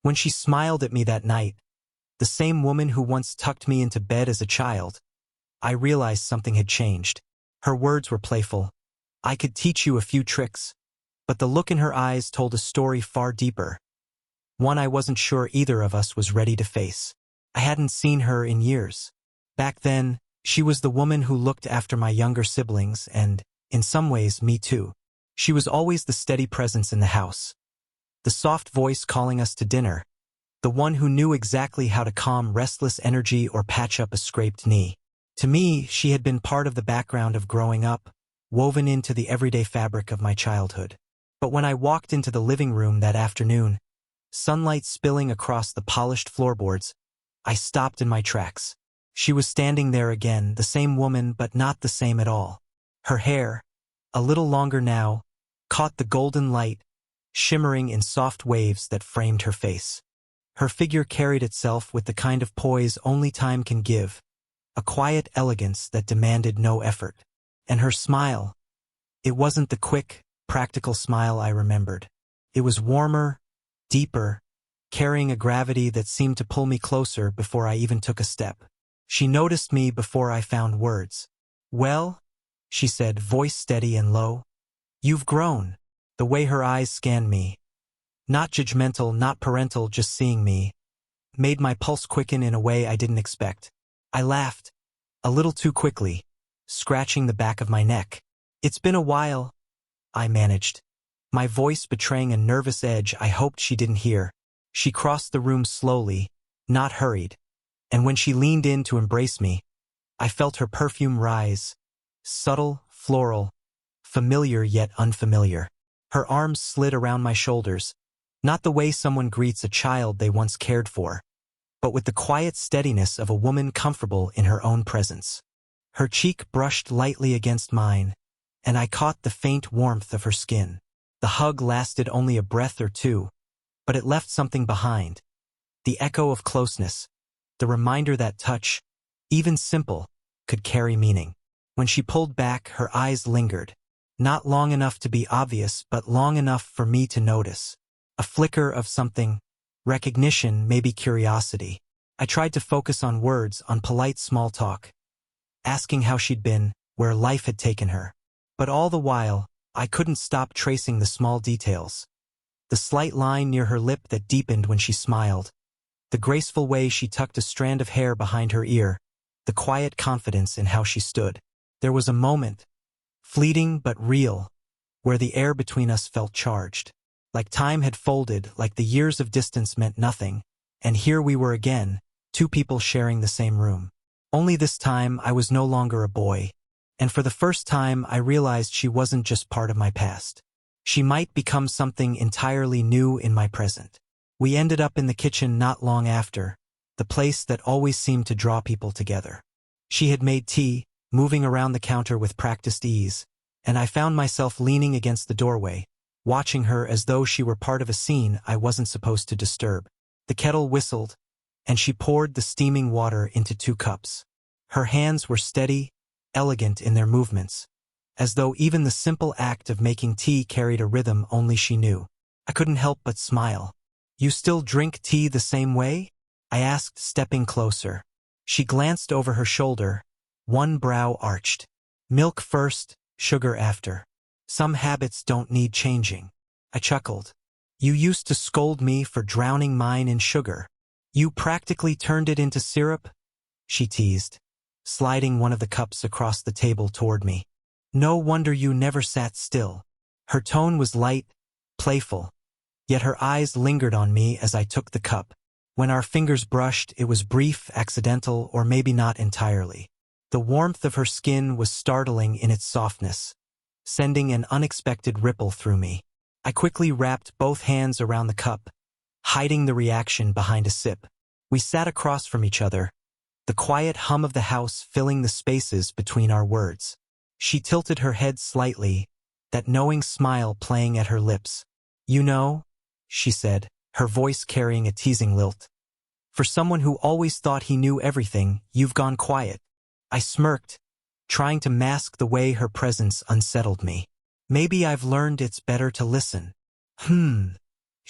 When she smiled at me that night, the same woman who once tucked me into bed as a child, I realized something had changed. Her words were playful. I could teach you a few tricks, but the look in her eyes told a story far deeper, one I wasn't sure either of us was ready to face. I hadn't seen her in years. Back then, she was the woman who looked after my younger siblings and, in some ways, me too. She was always the steady presence in the house, the soft voice calling us to dinner, the one who knew exactly how to calm restless energy or patch up a scraped knee. To me, she had been part of the background of growing up, woven into the everyday fabric of my childhood. But when I walked into the living room that afternoon, sunlight spilling across the polished floorboards, I stopped in my tracks. She was standing there again, the same woman but not the same at all. Her hair, a little longer now, caught the golden light, shimmering in soft waves that framed her face. Her figure carried itself with the kind of poise only time can give, a quiet elegance that demanded no effort. And her smile, it wasn't the quick, practical smile I remembered. It was warmer, deeper, carrying a gravity that seemed to pull me closer before I even took a step. She noticed me before I found words. "Well," she said, voice steady and low. "You've grown." The way her eyes scanned me, not judgmental, not parental, just seeing me, made my pulse quicken in a way I didn't expect. I laughed, a little too quickly, scratching the back of my neck. "It's been a while," I managed, my voice betraying a nervous edge I hoped she didn't hear. She crossed the room slowly, not hurried, and when she leaned in to embrace me, I felt her perfume rise, subtle, floral, familiar yet unfamiliar. Her arms slid around my shoulders, not the way someone greets a child they once cared for, but with the quiet steadiness of a woman comfortable in her own presence. Her cheek brushed lightly against mine, and I caught the faint warmth of her skin. The hug lasted only a breath or two, but it left something behind. The echo of closeness, the reminder that touch, even simple, could carry meaning. When she pulled back, her eyes lingered, not long enough to be obvious, but long enough for me to notice. A flicker of something, recognition, maybe curiosity. I tried to focus on words, on polite small talk, asking how she'd been, where life had taken her. But all the while, I couldn't stop tracing the small details. The slight line near her lip that deepened when she smiled, the graceful way she tucked a strand of hair behind her ear, the quiet confidence in how she stood. There was a moment, fleeting but real, where the air between us felt charged. Like time had folded, like the years of distance meant nothing, and here we were again, two people sharing the same room. Only this time I was no longer a boy, and for the first time I realized she wasn't just part of my past. She might become something entirely new in my present. We ended up in the kitchen not long after, the place that always seemed to draw people together. She had made tea, moving around the counter with practiced ease, and I found myself leaning against the doorway, watching her as though she were part of a scene I wasn't supposed to disturb. The kettle whistled, and she poured the steaming water into 2 cups. Her hands were steady, elegant in their movements, as though even the simple act of making tea carried a rhythm only she knew. I couldn't help but smile. "You still drink tea the same way?" I asked, stepping closer. She glanced over her shoulder, one brow arched. "Milk first, sugar after. Some habits don't need changing." I chuckled. "You used to scold me for drowning mine in sugar. You practically turned it into syrup?" she teased, sliding one of the cups across the table toward me. "No wonder you never sat still." Her tone was light, playful, yet her eyes lingered on me as I took the cup. When our fingers brushed, it was brief, accidental, or maybe not entirely. The warmth of her skin was startling in its softness, sending an unexpected ripple through me. I quickly wrapped both hands around the cup, hiding the reaction behind a sip. We sat across from each other, the quiet hum of the house filling the spaces between our words. She tilted her head slightly, that knowing smile playing at her lips. "You know," she said, her voice carrying a teasing lilt, "for someone who always thought he knew everything, you've gone quiet." I smirked, trying to mask the way her presence unsettled me. "Maybe I've learned it's better to listen."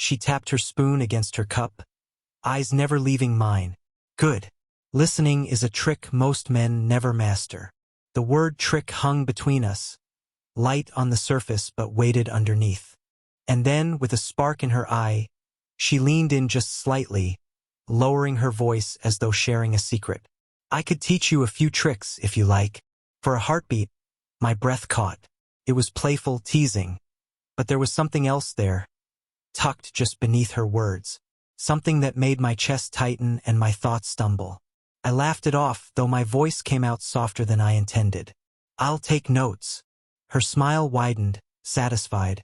She tapped her spoon against her cup, eyes never leaving mine. Good. Listening is a trick most men never master. The word trick hung between us, light on the surface but weighted underneath. And then, with a spark in her eye, she leaned in just slightly, lowering her voice as though sharing a secret. I could teach you a few tricks, if you like. For a heartbeat, my breath caught. It was playful, teasing. But there was something else there, tucked just beneath her words. Something that made my chest tighten and my thoughts stumble. I laughed it off, though my voice came out softer than I intended. I'll take notes. Her smile widened, satisfied,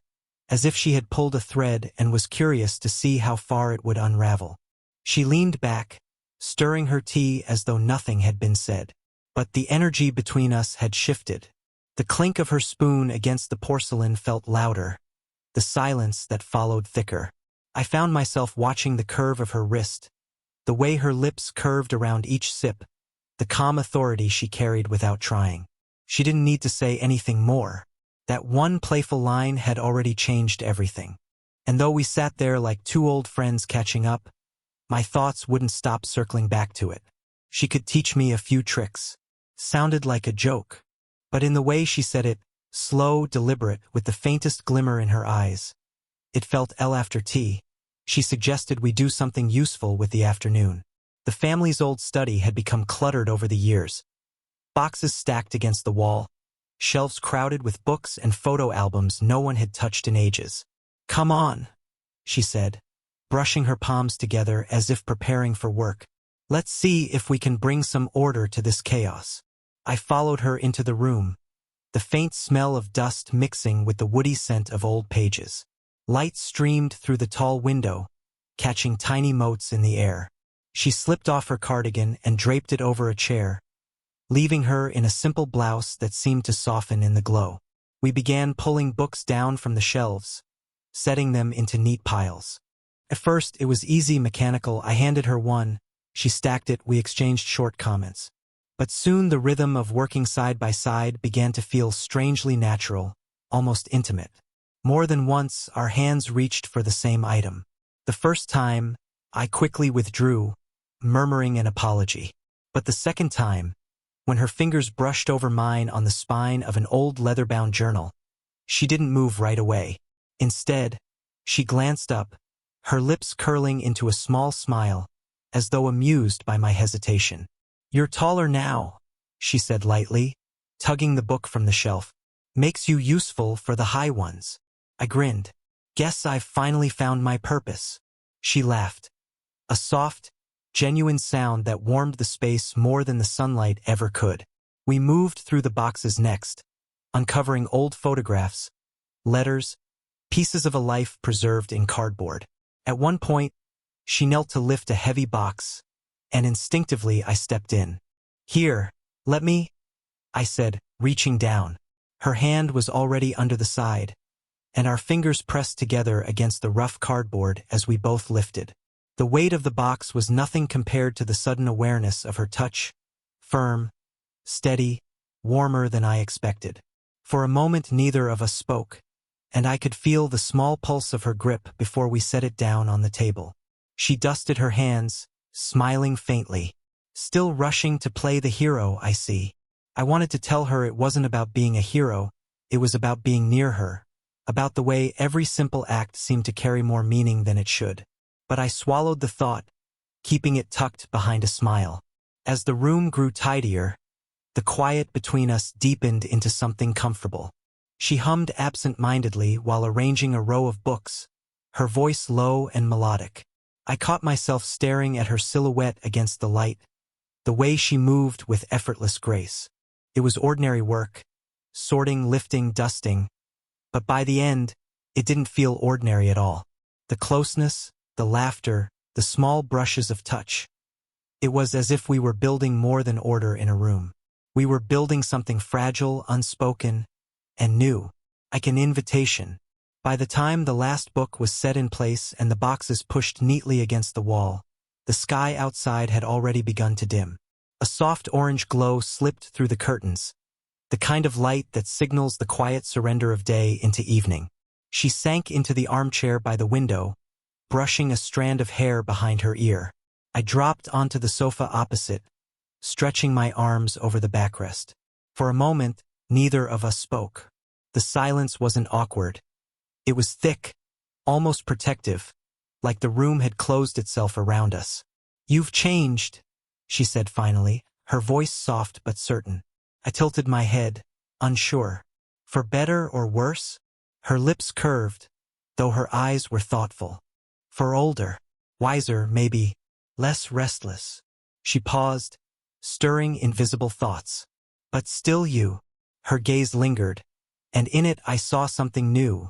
as if she had pulled a thread and was curious to see how far it would unravel. She leaned back, stirring her tea as though nothing had been said. But the energy between us had shifted. The clink of her spoon against the porcelain felt louder, the silence that followed thicker. I found myself watching the curve of her wrist, the way her lips curved around each sip, the calm authority she carried without trying. She didn't need to say anything more. That one playful line had already changed everything. And though we sat there like two old friends catching up, my thoughts wouldn't stop circling back to it. She could teach me a few tricks. Sounded like a joke. But in the way she said it, slow, deliberate, with the faintest glimmer in her eyes, it felt after tea. She suggested we do something useful with the afternoon. The family's old study had become cluttered over the years. Boxes stacked against the wall, shelves crowded with books and photo albums no one had touched in ages. Come on, she said, brushing her palms together as if preparing for work. Let's see if we can bring some order to this chaos. I followed her into the room, the faint smell of dust mixing with the woody scent of old pages. Light streamed through the tall window, catching tiny motes in the air. She slipped off her cardigan and draped it over a chair, leaving her in a simple blouse that seemed to soften in the glow. We began pulling books down from the shelves, setting them into neat piles. At first, it was easy, mechanical. I handed her one. She stacked it. We exchanged short comments. But soon the rhythm of working side by side began to feel strangely natural, almost intimate. More than once, our hands reached for the same item. The first time, I quickly withdrew, murmuring an apology. But the second time, when her fingers brushed over mine on the spine of an old leather-bound journal, she didn't move right away. Instead, she glanced up, her lips curling into a small smile, as though amused by my hesitation. You're taller now, she said lightly, tugging the book from the shelf. Makes you useful for the high ones. I grinned. Guess I've finally found my purpose. She laughed. A soft, genuine sound that warmed the space more than the sunlight ever could. We moved through the boxes next, uncovering old photographs, letters, pieces of a life preserved in cardboard. At one point, she knelt to lift a heavy box, and instinctively I stepped in. Here, let me, I said, reaching down. Her hand was already under the side, and our fingers pressed together against the rough cardboard as we both lifted. The weight of the box was nothing compared to the sudden awareness of her touch, firm, steady, warmer than I expected. For a moment neither of us spoke, and I could feel the small pulse of her grip before we set it down on the table. She dusted her hands, smiling faintly. Still rushing to play the hero, I see. I wanted to tell her it wasn't about being a hero, it was about being near her, about the way every simple act seemed to carry more meaning than it should. But I swallowed the thought, keeping it tucked behind a smile. As the room grew tidier, the quiet between us deepened into something comfortable. She hummed absent-mindedly while arranging a row of books, her voice low and melodic. I caught myself staring at her silhouette against the light, the way she moved with effortless grace. It was ordinary work, sorting, lifting, dusting, but by the end, it didn't feel ordinary at all. The closeness, the laughter, the small brushes of touch. It was as if we were building more than order in a room. We were building something fragile, unspoken, and new, like an invitation. By the time the last book was set in place and the boxes pushed neatly against the wall, the sky outside had already begun to dim. A soft orange glow slipped through the curtains, the kind of light that signals the quiet surrender of day into evening. She sank into the armchair by the window, brushing a strand of hair behind her ear. I dropped onto the sofa opposite, stretching my arms over the backrest. For a moment, neither of us spoke. The silence wasn't awkward. It was thick, almost protective, like the room had closed itself around us. "You've changed," she said finally, her voice soft but certain. I tilted my head, unsure. "For better or worse?" Her lips curved, though her eyes were thoughtful. "For older. Wiser, maybe. Less restless." She paused, stirring invisible thoughts. "But still you." Her gaze lingered, and in it I saw something new.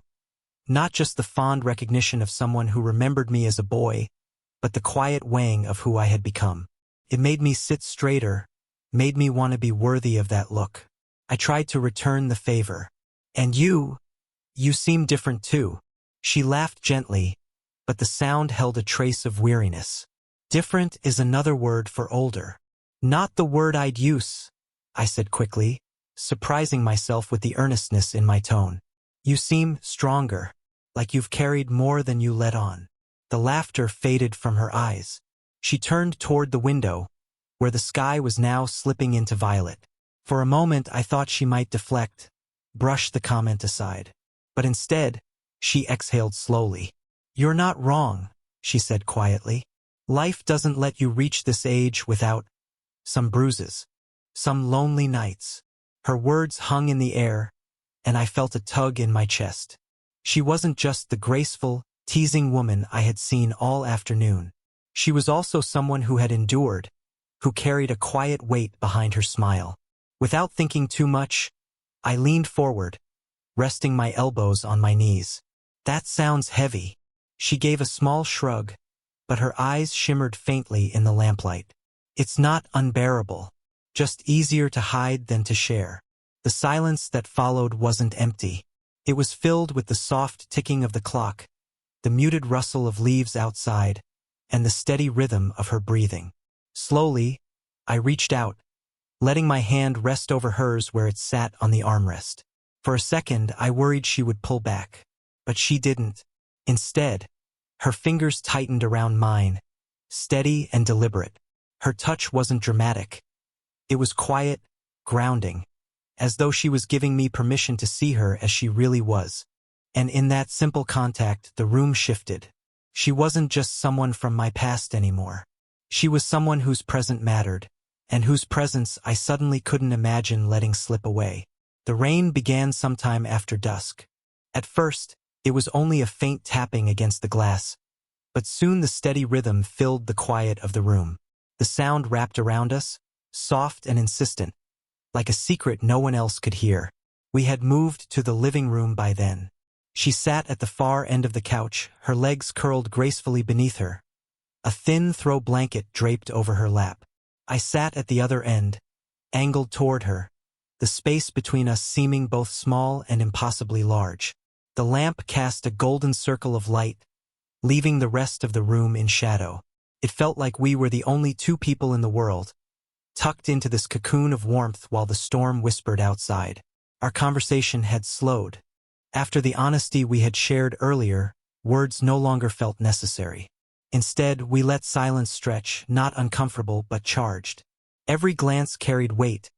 Not just the fond recognition of someone who remembered me as a boy, but the quiet weighing of who I had become. It made me sit straighter, made me want to be worthy of that look. I tried to return the favor. "And you seem different too." She laughed gently, but the sound held a trace of weariness. "Different is another word for older." "Not the word I'd use," I said quickly, surprising myself with the earnestness in my tone. "You seem stronger, like you've carried more than you let on." The laughter faded from her eyes. She turned toward the window, where the sky was now slipping into violet. For a moment I thought she might deflect, brush the comment aside. But instead, she exhaled slowly. "You're not wrong," she said quietly. "Life doesn't let you reach this age without some bruises, some lonely nights." Her words hung in the air, and I felt a tug in my chest. She wasn't just the graceful, teasing woman I had seen all afternoon. She was also someone who had endured, who carried a quiet weight behind her smile. Without thinking too much, I leaned forward, resting my elbows on my knees. "That sounds heavy." She gave a small shrug, but her eyes shimmered faintly in the lamplight. "It's not unbearable, just easier to hide than to share." The silence that followed wasn't empty. It was filled with the soft ticking of the clock, the muted rustle of leaves outside, and the steady rhythm of her breathing. Slowly, I reached out, letting my hand rest over hers where it sat on the armrest. For a second, I worried she would pull back, but she didn't. Instead, her fingers tightened around mine, steady and deliberate. Her touch wasn't dramatic. It was quiet, grounding, as though she was giving me permission to see her as she really was. And in that simple contact, the room shifted. She wasn't just someone from my past anymore. She was someone whose present mattered, and whose presence I suddenly couldn't imagine letting slip away. The rain began sometime after dusk. At first, it was only a faint tapping against the glass, but soon the steady rhythm filled the quiet of the room. The sound wrapped around us, soft and insistent, like a secret no one else could hear. We had moved to the living room by then. She sat at the far end of the couch, her legs curled gracefully beneath her, a thin throw blanket draped over her lap. I sat at the other end, angled toward her, the space between us seeming both small and impossibly large. The lamp cast a golden circle of light, leaving the rest of the room in shadow. It felt like we were the only two people in the world, tucked into this cocoon of warmth while the storm whispered outside. Our conversation had slowed. After the honesty we had shared earlier, words no longer felt necessary. Instead, we let silence stretch, not uncomfortable but charged. Every glance carried weight.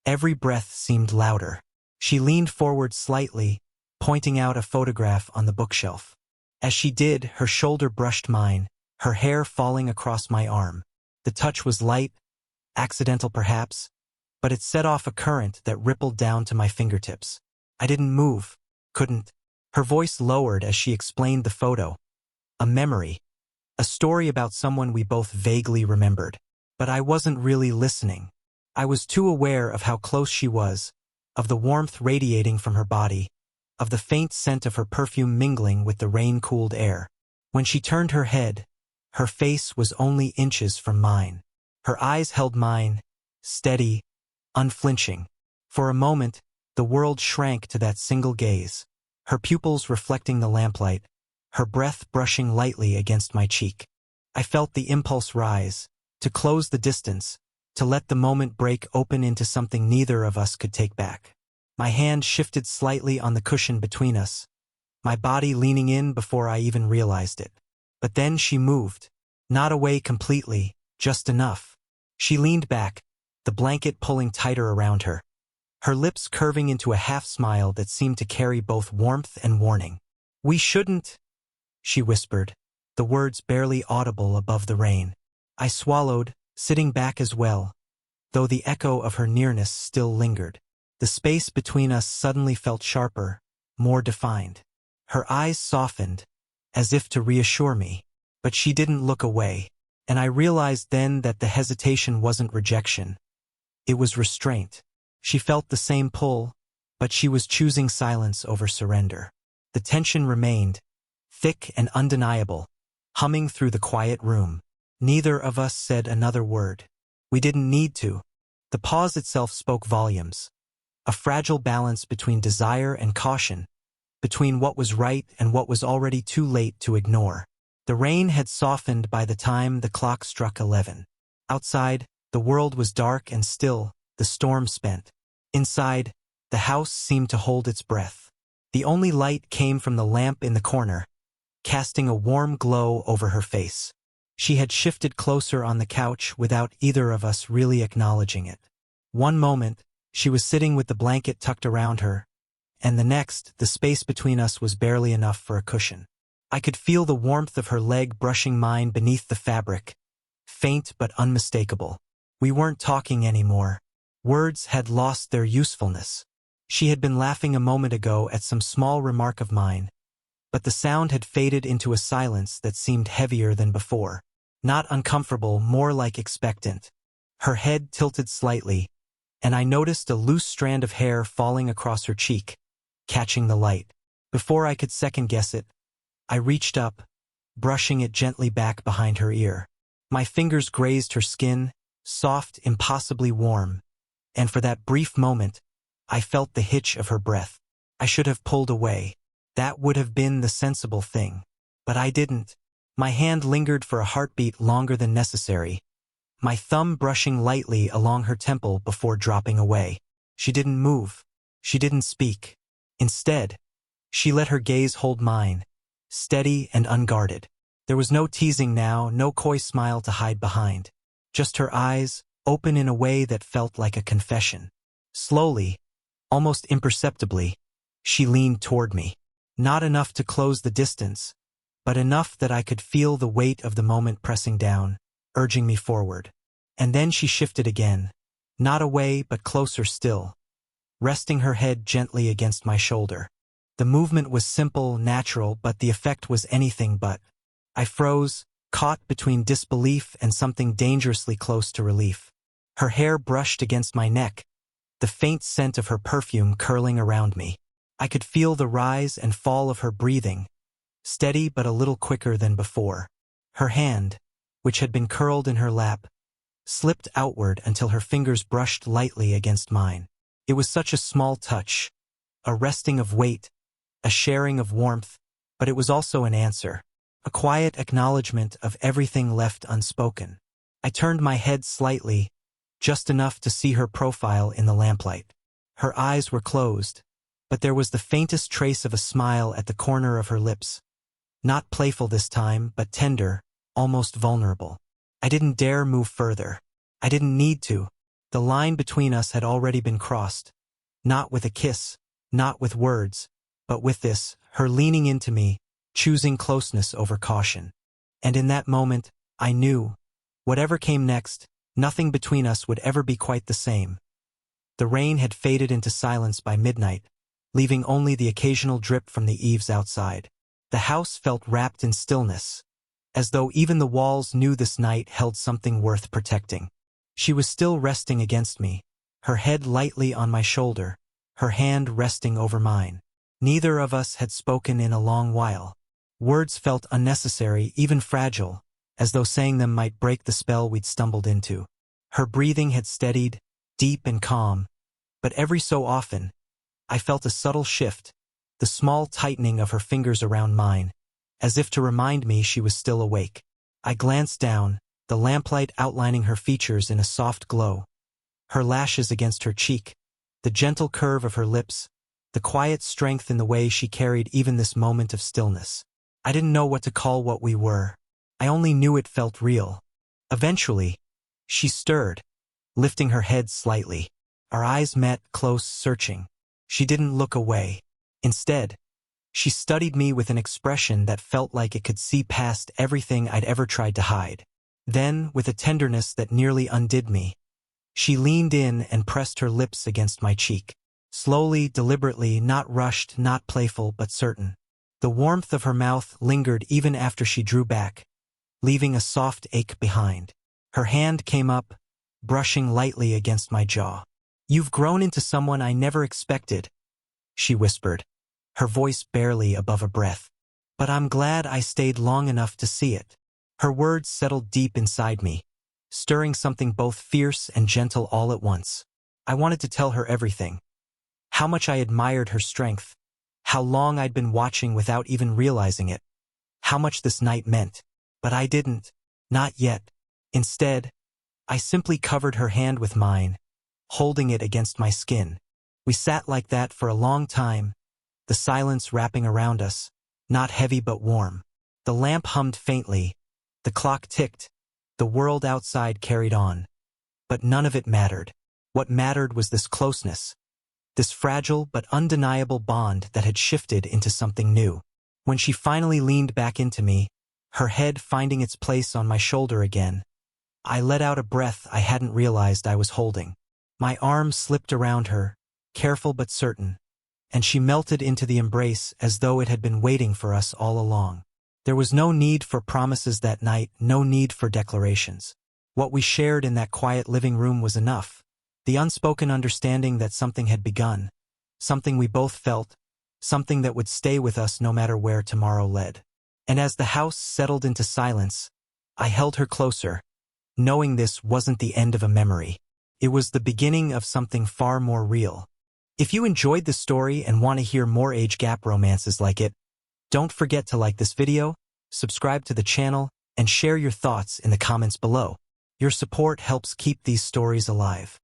Every breath seemed louder. She leaned forward slightly, pointing out a photograph on the bookshelf. As she did, her shoulder brushed mine, her hair falling across my arm. The touch was light, accidental perhaps, but it set off a current that rippled down to my fingertips. I didn't move, couldn't. Her voice lowered as she explained the photo. A memory. A story about someone we both vaguely remembered. But I wasn't really listening. I was too aware of how close she was, of the warmth radiating from her body, of the faint scent of her perfume mingling with the rain-cooled air. When she turned her head, her face was only inches from mine. Her eyes held mine, steady, unflinching. For a moment, the world shrank to that single gaze, her pupils reflecting the lamplight, her breath brushing lightly against my cheek. I felt the impulse rise, to close the distance, to let the moment break open into something neither of us could take back. My hand shifted slightly on the cushion between us, my body leaning in before I even realized it. But then she moved. Not away completely, just enough. She leaned back, the blanket pulling tighter around her. Her lips curving into a half-smile that seemed to carry both warmth and warning. "We shouldn't," she whispered, the words barely audible above the rain. I swallowed, sitting back as well, though the echo of her nearness still lingered. The space between us suddenly felt sharper, more defined. Her eyes softened, as if to reassure me, but she didn't look away, and I realized then that the hesitation wasn't rejection. It was restraint. She felt the same pull, but she was choosing silence over surrender. The tension remained, thick and undeniable, humming through the quiet room. Neither of us said another word. We didn't need to. The pause itself spoke volumes. A fragile balance between desire and caution, between what was right and what was already too late to ignore. The rain had softened by the time the clock struck 11. Outside, the world was dark and still, the storm spent. Inside, the house seemed to hold its breath. The only light came from the lamp in the corner, casting a warm glow over her face. She had shifted closer on the couch without either of us really acknowledging it. One moment, she was sitting with the blanket tucked around her, and the next, the space between us was barely enough for a cushion. I could feel the warmth of her leg brushing mine beneath the fabric, faint but unmistakable. We weren't talking anymore. Words had lost their usefulness. She had been laughing a moment ago at some small remark of mine, but the sound had faded into a silence that seemed heavier than before. Not uncomfortable, more like expectant. Her head tilted slightly, and I noticed a loose strand of hair falling across her cheek, catching the light. Before I could second-guess it, I reached up, brushing it gently back behind her ear. My fingers grazed her skin, soft, impossibly warm, and for that brief moment, I felt the hitch of her breath. I should have pulled away. That would have been the sensible thing. But I didn't. My hand lingered for a heartbeat longer than necessary, my thumb brushing lightly along her temple before dropping away. She didn't move. She didn't speak. Instead, she let her gaze hold mine, steady and unguarded. There was no teasing now, no coy smile to hide behind. Just her eyes, open in a way that felt like a confession. Slowly, almost imperceptibly, she leaned toward me. Not enough to close the distance, but enough that I could feel the weight of the moment pressing down, urging me forward. And then she shifted again, not away but closer still, resting her head gently against my shoulder. The movement was simple, natural, but the effect was anything but. I froze, caught between disbelief and something dangerously close to relief. Her hair brushed against my neck, the faint scent of her perfume curling around me. I could feel the rise and fall of her breathing, steady but a little quicker than before. Her hand, which had been curled in her lap, slipped outward until her fingers brushed lightly against mine. It was such a small touch, a resting of weight, a sharing of warmth, but it was also an answer, a quiet acknowledgement of everything left unspoken. I turned my head slightly, just enough to see her profile in the lamplight. Her eyes were closed, but there was the faintest trace of a smile at the corner of her lips. Not playful this time, but tender, almost vulnerable. I didn't dare move further. I didn't need to. The line between us had already been crossed. Not with a kiss, not with words, but with this, her leaning into me, choosing closeness over caution. And in that moment, I knew, whatever came next, nothing between us would ever be quite the same. The rain had faded into silence by midnight, leaving only the occasional drip from the eaves outside. The house felt wrapped in stillness, as though even the walls knew this night held something worth protecting. She was still resting against me, her head lightly on my shoulder, her hand resting over mine. Neither of us had spoken in a long while. Words felt unnecessary, even fragile, as though saying them might break the spell we'd stumbled into. Her breathing had steadied, deep and calm, but every so often, I felt a subtle shift, the small tightening of her fingers around mine, as if to remind me she was still awake. I glanced down, the lamplight outlining her features in a soft glow, her lashes against her cheek, the gentle curve of her lips, the quiet strength in the way she carried even this moment of stillness. I didn't know what to call what we were. I only knew it felt real. Eventually, she stirred, lifting her head slightly. Our eyes met, close, searching. She didn't look away. Instead, she studied me with an expression that felt like it could see past everything I'd ever tried to hide. Then, with a tenderness that nearly undid me, she leaned in and pressed her lips against my cheek. Slowly, deliberately, not rushed, not playful, but certain. The warmth of her mouth lingered even after she drew back, leaving a soft ache behind. Her hand came up, brushing lightly against my jaw. "You've grown into someone I never expected," she whispered, her voice barely above a breath. "But I'm glad I stayed long enough to see it." Her words settled deep inside me, stirring something both fierce and gentle all at once. I wanted to tell her everything. How much I admired her strength. How long I'd been watching without even realizing it. How much this night meant. But I didn't. Not yet. Instead, I simply covered her hand with mine, holding it against my skin. We sat like that for a long time, the silence wrapping around us, not heavy but warm. The lamp hummed faintly, the clock ticked, the world outside carried on. But none of it mattered. What mattered was this closeness, this fragile but undeniable bond that had shifted into something new. When she finally leaned back into me, her head finding its place on my shoulder again, I let out a breath I hadn't realized I was holding. My arm slipped around her, careful but certain, and she melted into the embrace as though it had been waiting for us all along. There was no need for promises that night, no need for declarations. What we shared in that quiet living room was enough. The unspoken understanding that something had begun, something we both felt, something that would stay with us no matter where tomorrow led. And as the house settled into silence, I held her closer, knowing this wasn't the end of a memory. It was the beginning of something far more real. If you enjoyed this story and want to hear more age gap romances like it, don't forget to like this video, subscribe to the channel, and share your thoughts in the comments below. Your support helps keep these stories alive.